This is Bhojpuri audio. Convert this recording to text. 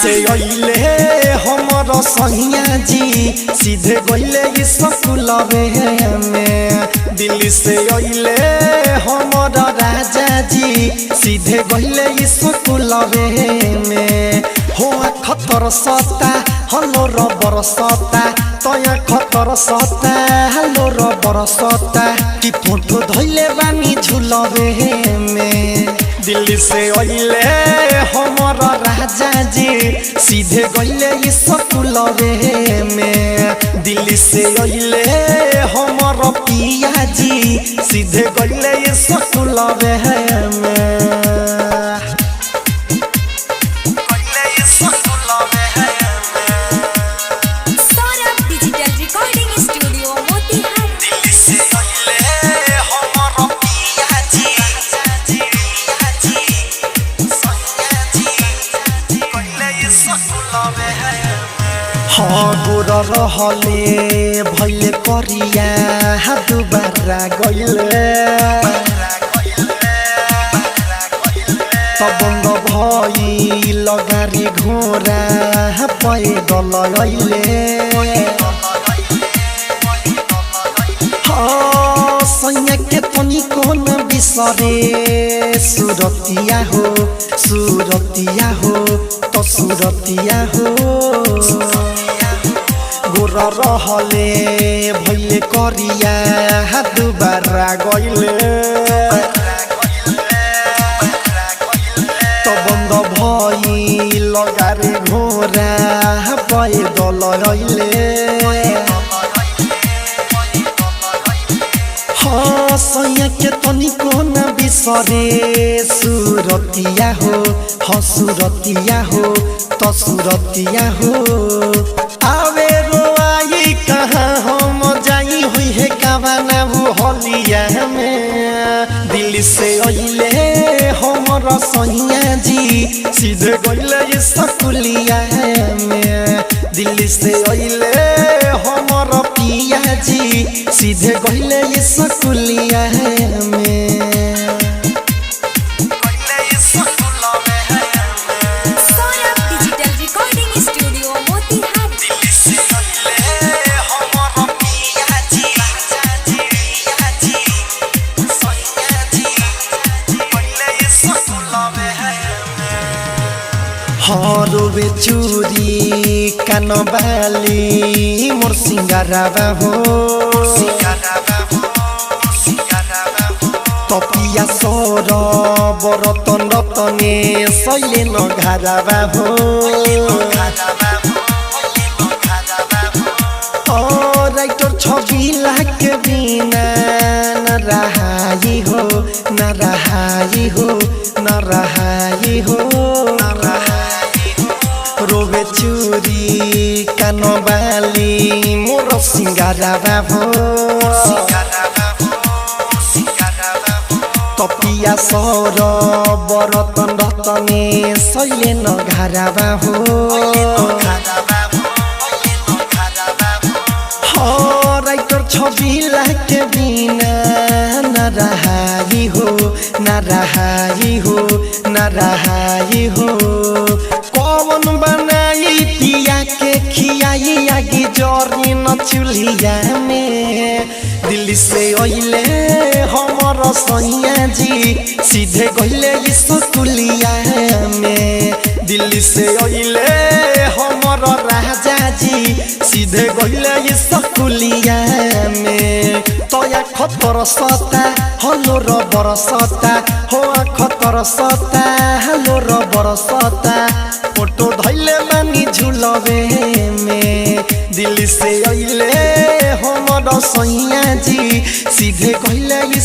से अइले हमर सैया जी सीधे गइले स्कूलवे में। दिल्ली से अइले हमर राजा जी सीधे गइले स्कूलवे में। हो खतर सता हलो रबर सता तया खतर सता हलो रबर सता कि फोटो धइले बानी झुलवे में। दिल्ली से अइले हमर राजा जी सीधे गइले स्कूलवे में। दिल्ली से अइले हमर पिया जी सीधे गइले स्कूलवे में। गोर रहले भैले करिया दुबारा गइले तबंग भई लगारी घोरा पैदल अइले। सैया के तनी कोन बिसरे सुरतिया हो सुरतिया हो तो सुरतिया हो। गोर रहले भैले करिया दुबारा गइले तबंग भई लगारी घोरा पैदल अइले। सैया के तनी कोन बिसरे सुरतिया हो सुरतिया हो तो सुरतिया हो। आवे रोआई कहाँ हम जाई हुई है कावाना वो हलिया में। दिल्ली से अइले हमर सैया जी सीधे गइले स्कूलिया में। दिल्ली से अइले हमर पिया जी सीधे गइले स्कूलिया में। हरोबे चूरी कानबाली मोर सिंगाराबा हो तपिया सोर बरतन रतने सैले नघाराबा हो। राइटर छबिला के बिना न रहाई हो न रहाई हो न रहाई हो। रोबे चूरी कानबाली मोर सिंगाराबा हो तपिया सौर बरतन रतने सैले नघाराबा हो। राइटर छबिला के बिना न रहाई हो न रहाई हो न रहाई हो। कौन बनाई पिया के खियाई आगे जरी न चूल्हिया में। दिल्ली से अइले हमर सैया जी सीधे गइले स्कूलिया में। दिल्ली से अइले हमर राजा जी सीधे गइले स्कूलिया में। तया खतर सता हलो रबर सता हो खतर सता हलो रबर सता फोटो धइले बानी झुलवे में। दिल्ली से अइले हमर सैया जी सीधे गइले